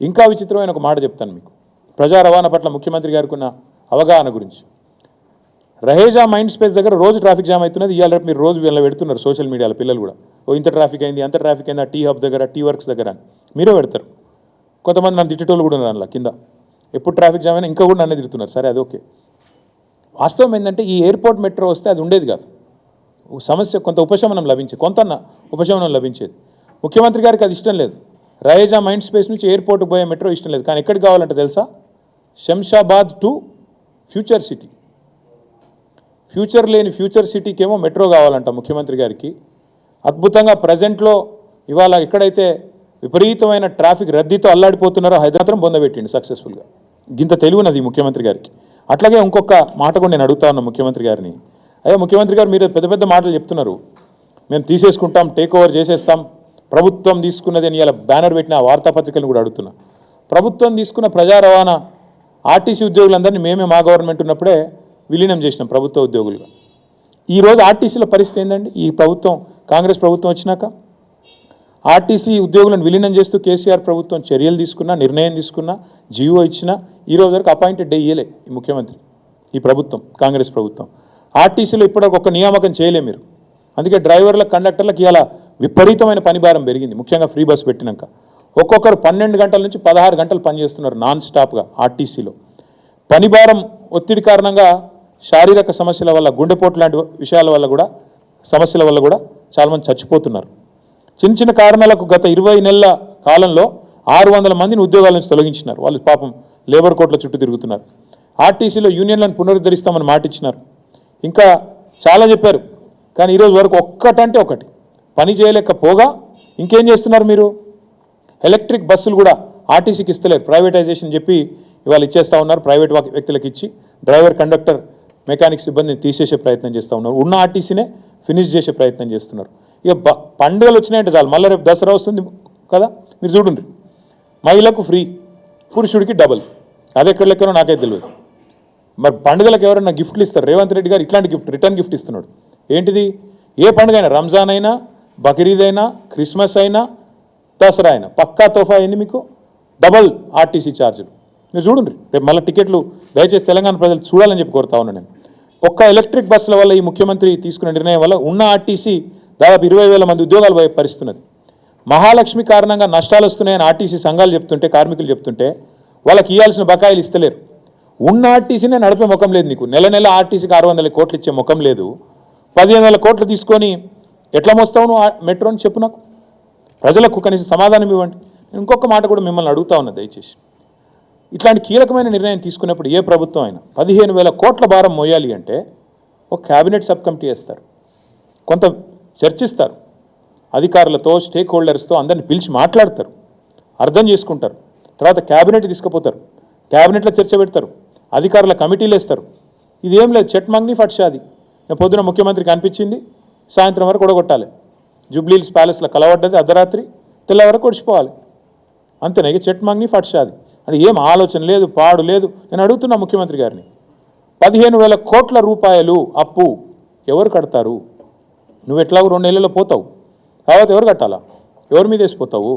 ఇంకా విచిత్రమైన ఒక మాట చెప్తాను మీకు. ప్రజా రవాణా పట్ల ముఖ్యమంత్రి గారికి ఉన్న అవగాహన గురించి. రహేజా మైండ్ స్పేస్ దగ్గర రోజు ట్రాఫిక్ జామ్ అవుతున్నది. ఇవాళ రేపు మీరు రోజు వీళ్ళ పెడుతున్నారు సోషల్ మీడియాలో పిల్లలు కూడా. ఓ ఇంత ట్రాఫిక్ అయింది, అంత ట్రాఫిక్ అయింది, ఆ టీ హబ్ దగ్గర, టీ వర్క్స్ దగ్గర అని మీరే పెడతారు. కొంతమంది నన్ను తిట్టేటోళ్ళు కూడా ఉన్నారు అందులో కింద. ఎప్పుడు ట్రాఫిక్ జామ్ అయినా ఇంకా కూడా నన్ను తిడుతున్నారు. సరే అది ఓకే. వాస్తవం ఏంటంటే ఈ ఎయిర్పోర్ట్ మెట్రో వస్తే అది ఉండేది కాదు. సమస్య కొంత ఉపశమనం లభించేది, కొంత ఉపశమనం లభించేది. ముఖ్యమంత్రి గారికి అది ఇష్టం లేదు. రహేజా మైండ్ స్పేస్ నుంచి ఎయిర్పోర్ట్కి పోయే మెట్రో ఇష్టం లేదు. కానీ ఎక్కడికి కావాలంటే తెలుసా? Shamshabad to future city. Future లేని ఫ్యూచర్ సిటీకేమో మెట్రో కావాలంట ముఖ్యమంత్రి గారికి. అద్భుతంగా ప్రజెంట్లో ఇవాళ ఎక్కడైతే విపరీతమైన ట్రాఫిక్ రద్దీతో అల్లాడిపోతున్నారో హైదరాబాద్ పొందబెట్టిండు సక్సెస్ఫుల్గా. గింత తెలివినది ముఖ్యమంత్రి గారికి. అట్లాగే ఇంకొక మాట కూడా నేను అడుగుతా ఉన్నా ముఖ్యమంత్రి గారిని. అయ్యా ముఖ్యమంత్రి గారు, మీరు పెద్ద పెద్ద మాటలు చెప్తున్నారు, మేము తీసేసుకుంటాం, టేక్ ఓవర్ చేసేస్తాం, ప్రభుత్వం తీసుకున్నది అని ఇలా బ్యానర్ పెట్టిన వార్తాపత్రికలను కూడా అడుగుతున్నా. ప్రభుత్వం తీసుకున్న ప్రజా రవాణా ఆర్టీసీ ఉద్యోగులందరినీ మేమే మా గవర్నమెంట్ ఉన్నప్పుడే విలీనం చేసినాం ప్రభుత్వ ఉద్యోగులుగా. ఈరోజు ఆర్టీసీల పరిస్థితి ఏంటండి? ఈ ప్రభుత్వం, కాంగ్రెస్ ప్రభుత్వం వచ్చినాక ఆర్టీసీ ఉద్యోగులను విలీనం చేస్తూ కేసీఆర్ ప్రభుత్వం చర్యలు తీసుకున్నా, నిర్ణయం తీసుకున్నా, జీవో ఇచ్చినా ఈరోజు వరకు అపాయింటెడ్ డే ఇయ్యలే ఈ ముఖ్యమంత్రి, ఈ ప్రభుత్వం, కాంగ్రెస్ ప్రభుత్వం. ఆర్టీసీలో ఇప్పటివరకు ఒక నియామకం చేయలే మీరు. అందుకే డ్రైవర్లకు, కండక్టర్లకు ఇలా విపరీతమైన పని భారం పెరిగింది, ముఖ్యంగా ఫ్రీ బస్ పెట్టినాక. ఒక్కొక్కరు 12 గంటల నుంచి 16 గంటలు పనిచేస్తున్నారు నాన్ స్టాప్గా ఆర్టీసీలో. పని భారం ఒత్తిడి కారణంగా శారీరక సమస్యల వల్ల, గుండెపోటు లాంటి విషయాల వల్ల కూడా, సమస్యల వల్ల కూడా చాలామంది చచ్చిపోతున్నారు. చిన్న చిన్న కారణాలకు గత 20 నెలల కాలంలో 600 మందిని ఉద్యోగాల నుంచి తొలగించినారు. వాళ్ళు పాపం లేబర్ కోర్టుల చుట్టూ తిరుగుతున్నారు. ఆర్టీసీలో యూనియన్లను పునరుద్ధరిస్తామని మాట ఇచ్చినారు, ఇంకా చాలా చెప్పారు. కానీ ఈరోజు వరకు ఒక్కటంటే ఒకటి పని చేయలేకపోగా ఇంకేం చేస్తున్నారు మీరు? ఎలక్ట్రిక్ బస్సులు కూడా ఆర్టీసీకి ఇస్తలేరు, ప్రైవేటైజేషన్ చెప్పి ఇవాళ ఇచ్చేస్తూ ఉన్నారు. ప్రైవేట్ వ్యక్తులకు ఇచ్చి డ్రైవర్, కండక్టర్, మెకానిక్ సిబ్బందిని తీసేసే ప్రయత్నం చేస్తూ ఉన్నారు. ఉన్న ఆర్టీసీనే ఫినిష్ చేసే ప్రయత్నం చేస్తున్నారు. ఇక పండుగలు వచ్చినాయంటే చాలు, మళ్ళీ రేపు దసరా వస్తుంది కదా, మీరు చూడండి, మహిళకు ఫ్రీ, పురుషుడికి డబుల్. అది ఎక్కడ లెక్కనో నాకైతే తెలియదు. మరి పండుగలకు ఎవరైనా గిఫ్ట్లు ఇస్తారు? రేవంత్ రెడ్డి గారు ఇట్లాంటి గిఫ్ట్, రిటర్న్ గిఫ్ట్ ఇస్తున్నాడు. ఏంటిది? ఏ పండుగ అయినా, రంజాన్ అయినా, బక్రీద్ అయినా, క్రిస్మస్ అయినా, దసరా అయినా పక్కా తోఫా అయింది మీకు, డబల్ ఆర్టీసీ ఛార్జీలు. మీరు చూడండి రేపు మళ్ళీ టికెట్లు దయచేసి తెలంగాణ ప్రజలు చూడాలని చెప్పి కోరుతా ఉన్నాను నేను. ఒక్క ఎలక్ట్రిక్ బస్సుల వల్ల, ఈ ముఖ్యమంత్రి తీసుకున్న నిర్ణయం వల్ల ఉన్న ఆర్టీసీ దాదాపు 20,000 మంది ఉద్యోగాలు పరిస్తున్నది. మహాలక్ష్మి కారణంగా నష్టాలు వస్తున్నాయని ఆర్టీసీ సంఘాలు చెప్తుంటే, కార్మికులు చెప్తుంటే, వాళ్ళకి ఇవ్వాల్సిన బకాయిలు ఇస్తలేరు. ఉన్న ఆర్టీసీనే నడిపే ముఖం లేదు నీకు. నెల నెల ఆర్టీసీకి 600 కోట్లు ఇచ్చే ముఖం లేదు. 15,000 కోట్లు తీసుకొని ఎట్లా మోస్తావు నువ్వు మెట్రోని? చెప్పు నాకు. ప్రజలకు కనీసం సమాధానం ఇవ్వండి. నేను ఇంకొక మాట కూడా మిమ్మల్ని అడుగుతా ఉన్నా దయచేసి. ఇట్లాంటి కీలకమైన నిర్ణయం తీసుకున్నప్పుడు ఏ ప్రభుత్వం అయినా 15,000 కోట్ల భారం మోయాలి అంటే ఒక క్యాబినెట్ సబ్ కమిటీ వేస్తారు, కొంత చర్చిస్తారు, అధికారులతో, స్టేక్ హోల్డర్స్తో అందరిని పిలిచి మాట్లాడతారు, అర్థం చేసుకుంటారు. తర్వాత క్యాబినెట్ తీసుకుపోతారు, క్యాబినెట్లో చర్చ పెడతారు, అధికారుల కమిటీలు వేస్తారు. ఇదేం లేదు, చెట్ మంగ్ని ఫట్ షాది. నేను పొద్దున ముఖ్యమంత్రికి అనిపించింది, సాయంత్రం వరకు కొడగొట్టాలి. జూబ్లీహిల్స్ ప్యాలెస్లో కలవడ్డది అర్ధరాత్రి, తెల్ల వరకు కొడిచిపోవాలి. అంతేనా? ఇక చెట్ మంగ్ని ఫట్ షాది అని ఏం ఆలోచన లేదు, పాడు లేదు. నేను అడుగుతున్నా ముఖ్యమంత్రి గారిని, 15,000 కోట్ల రూపాయలు అప్పు ఎవరు కడతారు? నువ్వు ఎట్లాగో 2 నెలల్లో పోతావు, తర్వాత ఎవరు కట్టాలా? ఎవరి మీద వేసిపోతావు?